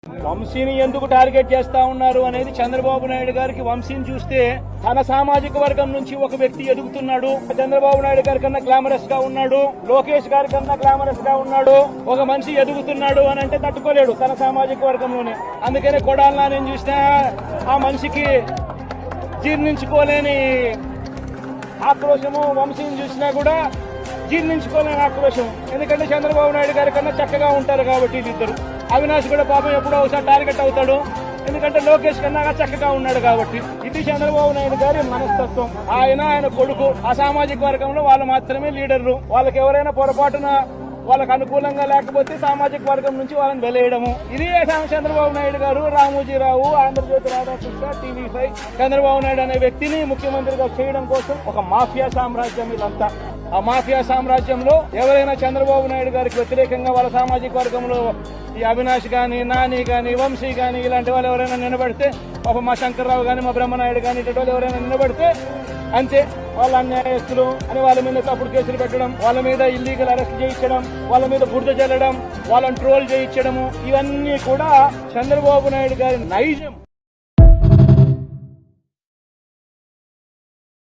వంశీని ఎందుకు టార్గెట్ చేస్తా ఉన్నారు అనేది చంద్రబాబు నాయుడు గారికి వంశీని చూస్తే తన సామాజిక వర్గం నుంచి ఒక వ్యక్తి ఎదుగుతున్నాడు. చంద్రబాబు నాయుడు గారి కన్నా గ్లామరస్ గా ఉన్నాడు, లోకేష్ గారి కన్నా గ్లామరస్ గా ఉన్నాడు. ఒక మనిషి ఎదుగుతున్నాడు అని అంటే తట్టుకోలేడు తన సామాజిక వర్గంలోనే. అందుకనే కొడాలనా నేను చూసినా ఆ మనిషికి జీర్ణించుకోలేని ఆక్రోశము, వంశీని చూసినా కూడా జీర్ణించుకోలేని ఆక్రోశం. ఎందుకంటే చంద్రబాబు నాయుడు గారి కన్నా చక్కగా ఉంటారు కాబట్టి వీళ్ళిద్దరు. అవినాష్ కూడా పాపం ఎప్పుడో ఒకసారి టార్గెట్ అవుతాడు, ఎందుకంటే లోకేష్ కన్నా చక్కగా ఉన్నాడు కాబట్టి. ఇది చంద్రబాబు నాయుడు గారి మనస్తత్వం. ఆయన కొడుకు ఆ సామాజిక వర్గంలో వాళ్ళు మాత్రమే లీడర్లు. వాళ్ళకి ఎవరైనా పొరపాటున వాళ్ళకు అనుకూలంగా లేకపోతే సామాజిక వర్గం నుంచి వాళ్ళని వెలేయడము. ఇది చంద్రబాబు నాయుడు గారు, రామోజీరావు, ఆంధ్రజ్యోతి రాధాకృష్ణ, టీవీ5 చంద్రబాబు నాయుడు అనే వ్యక్తిని ముఖ్యమంత్రిగా చేయడం కోసం ఒక మాఫియా సామ్రాజ్యం ఇదంతా. ఆ మాఫియా సామ్రాజ్యంలో ఎవరైనా చంద్రబాబు నాయుడు గారికి వ్యతిరేకంగా వాళ్ళ సామాజిక వర్గంలో ఈ అవినాష్ గాని, నాని గాని, వంశీ గాని ఇలాంటి వాళ్ళు ఎవరైనా నిలబడితే, పాప మా శంకర్రావు గాని, మా బ్రహ్మనాయుడు గాని ఇటువంటి వాళ్ళు ఎవరైనా నిలబడితే అంతే, వాళ్ళ అన్యాయస్తులు అని వాళ్ళ మీద తప్పుడు కేసులు పెట్టడం, వాళ్ళ మీద ఇల్లీగల్ అరెస్ట్ చేయించడం, వాళ్ళ మీద బురద జల్లడం, వాళ్ళని ట్రోల్ చేయించడము, ఇవన్నీ కూడా చంద్రబాబు నాయుడు గారి నైజం.